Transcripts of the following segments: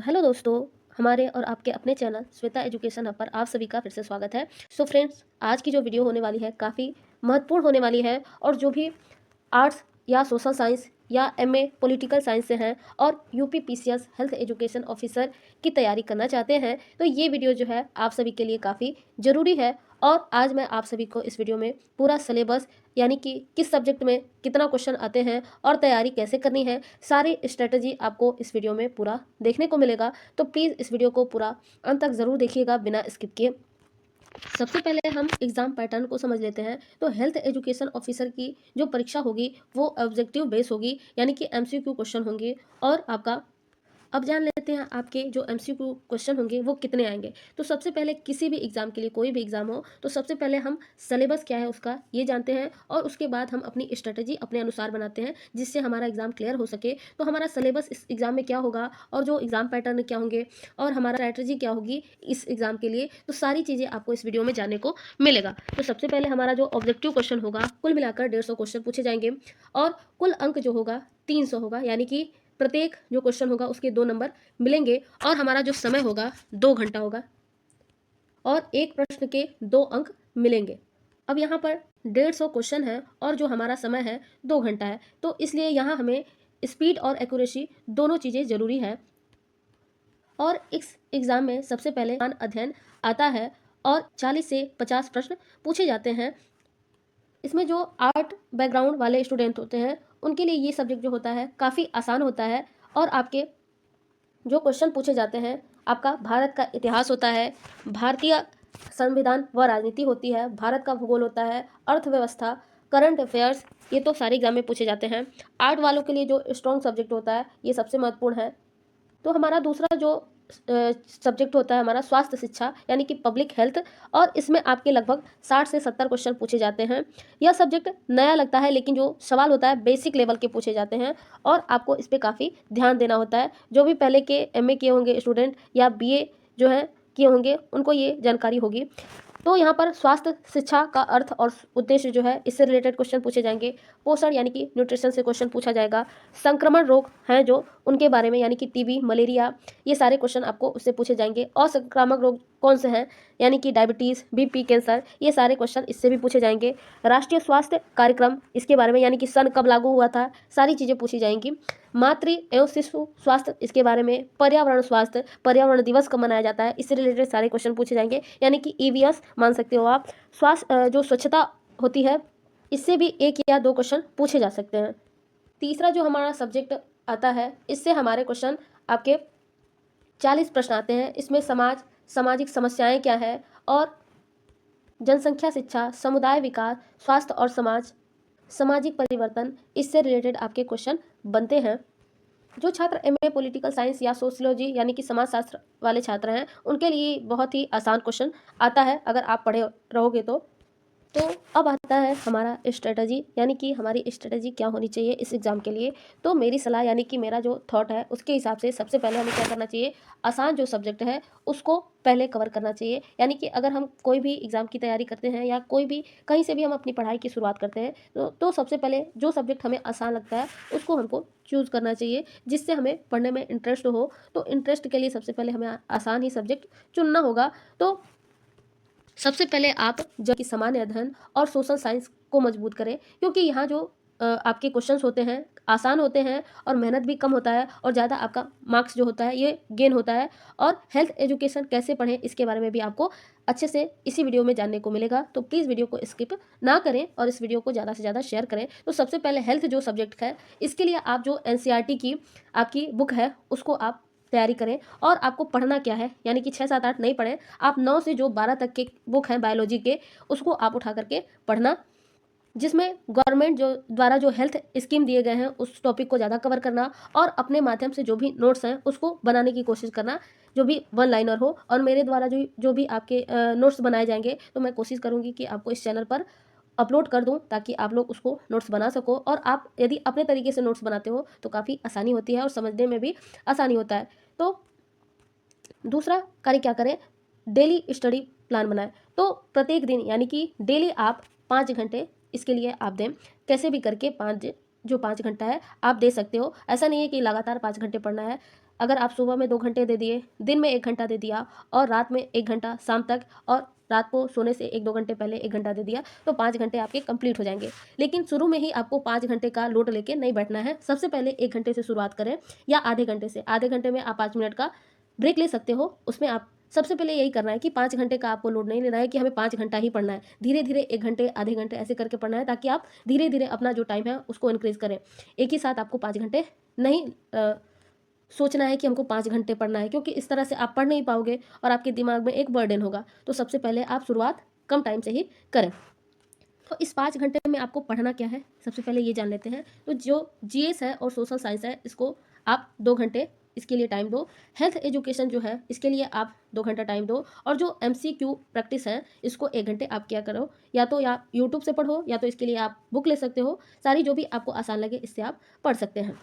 तो हेलो दोस्तों, हमारे और आपके अपने चैनल श्वेता एजुकेशन हब पर आप सभी का फिर से स्वागत है। सो फ्रेंड्स, आज की जो वीडियो होने वाली है काफ़ी महत्वपूर्ण होने वाली है और जो भी आर्ट्स या सोशल साइंस या एमए पॉलिटिकल साइंस से हैं और UP PCS health education officer की तैयारी करना चाहते हैं, तो ये वीडियो जो है आप सभी के लिए काफ़ी ज़रूरी है। और आज मैं आप सभी को इस वीडियो में पूरा सिलेबस यानी कि किस सब्जेक्ट में कितना क्वेश्चन आते हैं और तैयारी कैसे करनी है, सारी स्ट्रेटजी आपको इस वीडियो में पूरा देखने को मिलेगा। तो प्लीज़ इस वीडियो को पूरा अंत तक ज़रूर देखिएगा बिना स्किप किए। सबसे पहले हम एग्ज़ाम पैटर्न को समझ लेते हैं। तो हेल्थ एजुकेशन ऑफिसर की जो परीक्षा होगी वो ऑब्जेक्टिव बेस होगी, यानी कि एमसीक्यू क्वेश्चन होंगे। और आपका अब जान लेते हैं आपके जो एमसीक्यू क्वेश्चन होंगे वो कितने आएंगे। तो सबसे पहले किसी भी एग्ज़ाम के लिए, कोई भी एग्ज़ाम हो, तो सबसे पहले हम सिलेबस क्या है उसका ये जानते हैं और उसके बाद हम अपनी स्ट्रेटजी अपने अनुसार बनाते हैं जिससे हमारा एग्ज़ाम क्लियर हो सके। तो हमारा सिलेबस इस एग्ज़ाम में क्या होगा और जो एग्ज़ाम पैटर्न क्या होंगे और हमारा स्ट्रैटेजी क्या होगी इस एग्ज़ाम के लिए, तो सारी चीज़ें आपको इस वीडियो में जानने को मिलेगा। तो सबसे पहले हमारा जो ऑब्जेक्टिव क्वेश्चन होगा, कुल मिलाकर 150 क्वेश्चन पूछे जाएंगे और कुल अंक जो होगा 300 होगा, यानी कि प्रत्येक जो क्वेश्चन होगा उसके 2 नंबर मिलेंगे और हमारा जो समय होगा 2 घंटा होगा और एक प्रश्न के 2 अंक मिलेंगे। अब यहाँ पर 150 क्वेश्चन है और जो हमारा समय है 2 घंटा है, तो इसलिए यहाँ हमें स्पीड और एक्यूरेसी दोनों चीज़ें ज़रूरी है। और इस एग्ज़ाम में सबसे पहले अध्ययन आता है और 40 से 50 प्रश्न पूछे जाते हैं। इसमें जो आर्ट बैकग्राउंड वाले स्टूडेंट होते हैं उनके लिए ये सब्जेक्ट जो होता है काफ़ी आसान होता है। और आपके जो क्वेश्चन पूछे जाते हैं, आपका भारत का इतिहास होता है, भारतीय संविधान व राजनीति होती है, भारत का भूगोल होता है, अर्थव्यवस्था, करंट अफेयर्स, ये तो सारे एग्जाम में पूछे जाते हैं। आर्ट वालों के लिए जो स्ट्रॉन्ग सब्जेक्ट होता है ये सबसे महत्वपूर्ण है। तो हमारा दूसरा जो सब्जेक्ट होता है हमारा स्वास्थ्य शिक्षा, यानी कि पब्लिक हेल्थ, और इसमें आपके लगभग 60 से 70 क्वेश्चन पूछे जाते हैं। यह सब्जेक्ट नया लगता है लेकिन जो सवाल होता है बेसिक लेवल के पूछे जाते हैं और आपको इस पर काफ़ी ध्यान देना होता है। जो भी पहले के एमए किए होंगे स्टूडेंट या बीए जो है किए होंगे उनको ये जानकारी होगी। तो यहाँ पर स्वास्थ्य शिक्षा का अर्थ और उद्देश्य जो है इससे रिलेटेड क्वेश्चन पूछे जाएंगे। पोषण यानी कि न्यूट्रिशन से क्वेश्चन पूछा जाएगा। संक्रमण रोग हैं जो उनके बारे में, यानी कि टीबी, मलेरिया, ये सारे क्वेश्चन आपको उससे पूछे जाएंगे। असंक्रामक रोग कौन से हैं, यानी कि डायबिटीज़, बीपी, कैंसर, ये सारे क्वेश्चन इससे भी पूछे जाएंगे। राष्ट्रीय स्वास्थ्य कार्यक्रम इसके बारे में, यानी कि सन कब लागू हुआ था, सारी चीज़ें पूछी जाएंगी। मातृ एवं शिशु स्वास्थ्य इसके बारे में, पर्यावरण स्वास्थ्य, पर्यावरण दिवस कब मनाया जाता है, इससे रिलेटेड सारे क्वेश्चन पूछे जाएंगे, यानी कि ईवीएस मान सकते हो आप। स्वास्थ्य जो स्वच्छता होती है इससे भी 1 या 2 क्वेश्चन पूछे जा सकते हैं। तीसरा जो हमारा सब्जेक्ट आता है इससे हमारे क्वेश्चन आपके 40 प्रश्न आते हैं। इसमें सामाजिक समस्याएं क्या है और जनसंख्या शिक्षा, समुदाय विकास, स्वास्थ्य और समाज, सामाजिक परिवर्तन, इससे रिलेटेड आपके क्वेश्चन बनते हैं। जो छात्र एमए पॉलिटिकल साइंस या सोशियोलॉजी यानी कि समाजशास्त्र वाले छात्र हैं उनके लिए बहुत ही आसान क्वेश्चन आता है अगर आप पढ़े रहोगे तो अब आता है हमारा स्ट्रेटजी, यानी कि हमारी स्ट्रेटजी क्या होनी चाहिए इस एग्ज़ाम के लिए। तो मेरी सलाह, यानी कि मेरा जो थॉट है उसके हिसाब से सबसे पहले हमें क्या करना चाहिए, आसान जो सब्जेक्ट है उसको पहले कवर करना चाहिए। यानी कि अगर हम कोई भी एग्ज़ाम की तैयारी करते हैं या कोई भी कहीं से भी हम अपनी पढ़ाई की शुरुआत करते हैं तो सबसे पहले जो सब्जेक्ट हमें आसान लगता है उसको हमको चूज़ करना चाहिए, जिससे हमें पढ़ने में इंटरेस्ट हो। तो इंटरेस्ट के लिए सबसे पहले हमें आसान ही सब्जेक्ट चुनना होगा। तो सबसे पहले आप जो कि सामान्य अध्ययन और सोशल साइंस को मजबूत करें, क्योंकि यहाँ जो आपके क्वेश्चंस होते हैं आसान होते हैं और मेहनत भी कम होता है और ज़्यादा आपका मार्क्स जो होता है ये गेन होता है। और हेल्थ एजुकेशन कैसे पढ़ें इसके बारे में भी आपको अच्छे से इसी वीडियो में जानने को मिलेगा। तो प्लीज़ वीडियो को स्किप ना करें और इस वीडियो को ज़्यादा से ज़्यादा शेयर करें। तो सबसे पहले हेल्थ जो सब्जेक्ट है इसके लिए आप जो एनसीईआरटी की आपकी बुक है उसको आप तैयारी करें। और आपको पढ़ना क्या है, यानी कि 6, 7, 8 नहीं पढ़ें, आप 9 से जो 12 तक के बुक हैं बायोलॉजी के उसको आप उठा करके पढ़ना, जिसमें गवर्नमेंट जो द्वारा जो हेल्थ स्कीम दिए गए हैं उस टॉपिक को ज़्यादा कवर करना और अपने माध्यम से जो भी नोट्स हैं उसको बनाने की कोशिश करना, जो भी वन लाइनर हो। और मेरे द्वारा जो भी आपके नोट्स बनाए जाएंगे तो मैं कोशिश करूँगी कि आपको इस चैनल पर अपलोड कर दूं ताकि आप लोग उसको नोट्स बना सको। और आप यदि अपने तरीके से नोट्स बनाते हो तो काफ़ी आसानी होती है और समझने में भी आसानी होता है। तो दूसरा कार्य क्या करें, डेली स्टडी प्लान बनाएं। तो प्रत्येक दिन, यानी कि डेली आप 5 घंटे इसके लिए आप दें, कैसे भी करके जो 5 घंटा है आप दे सकते हो। ऐसा नहीं है कि लगातार 5 घंटे पढ़ना है। अगर आप सुबह में 2 घंटे दे दिए, दिन में 1 घंटा दे दिया और रात में 1 घंटा शाम तक, और रात को सोने से 1-2 घंटे पहले 1 घंटा दे दिया, तो 5 घंटे आपके कंप्लीट हो जाएंगे। लेकिन शुरू में ही आपको 5 घंटे का लोड लेके नहीं बैठना है। सबसे पहले 1 घंटे से शुरुआत करें या आधे घंटे से। आधे घंटे में आप 5 मिनट का ब्रेक ले सकते हो। उसमें आप सबसे पहले यही करना है कि 5 घंटे का आपको लोड नहीं लेना है कि हमें 5 घंटा ही पढ़ना है। धीरे धीरे 1 घंटे, आधे घंटे ऐसे करके पढ़ना है, ताकि आप धीरे धीरे अपना जो टाइम है उसको इंक्रीज करें। एक ही साथ आपको 5 घंटे नहीं सोचना है कि हमको 5 घंटे पढ़ना है, क्योंकि इस तरह से आप पढ़ नहीं पाओगे और आपके दिमाग में एक बर्डन होगा। तो सबसे पहले आप शुरुआत कम टाइम से ही करें। तो इस 5 घंटे में आपको पढ़ना क्या है, सबसे पहले ये जान लेते हैं। तो जो जीएस है और सोशल साइंस है, इसको आप 2 घंटे इसके लिए टाइम दो। हेल्थ एजुकेशन जो है, इसके लिए आप 2 घंटा टाइम दो। और जो एमसीक्यू प्रैक्टिस है, इसको 1 घंटे आप क्या करो, या तो या यूट्यूब से पढ़ो, या तो इसके लिए आप बुक ले सकते हो। सारी जो भी आपको आसान लगे इससे आप पढ़ सकते हैं।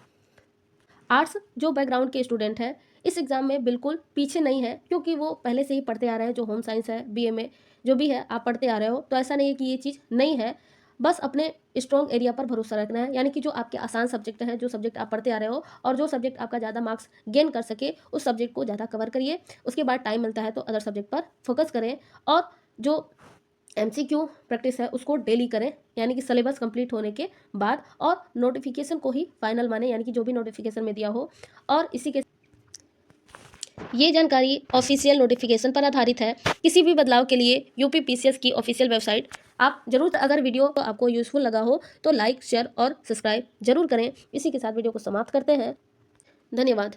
आर्ट्स जो बैकग्राउंड के स्टूडेंट हैं, इस एग्ज़ाम में बिल्कुल पीछे नहीं है, क्योंकि वो पहले से ही पढ़ते आ रहे हैं। जो होम साइंस है, बीए में जो भी है आप पढ़ते आ रहे हो, तो ऐसा नहीं है कि ये चीज़ नहीं है। बस अपने स्ट्रॉन्ग एरिया पर भरोसा रखना है, यानी कि जो आपके आसान सब्जेक्ट हैं, जो सब्जेक्ट आप पढ़ते आ रहे हो और जो सब्जेक्ट आपका ज़्यादा मार्क्स गेन कर सके, उस सब्जेक्ट को ज़्यादा कवर करिए। उसके बाद टाइम मिलता है तो अदर सब्जेक्ट पर फोकस करें। और जो एमसीक्यू प्रैक्टिस है उसको डेली करें, यानी कि सिलेबस कंप्लीट होने के बाद, और नोटिफिकेशन को ही फाइनल माने, यानी कि जो भी नोटिफिकेशन में दिया हो। और इसी के ये जानकारी ऑफिशियल नोटिफिकेशन पर आधारित है। किसी भी बदलाव के लिए यूपीपीसीएस की ऑफिशियल वेबसाइट आप जरूर, अगर वीडियो आपको यूजफुल लगा हो तो लाइक, शेयर और सब्सक्राइब जरूर करें। इसी के साथ वीडियो को समाप्त करते हैं। धन्यवाद।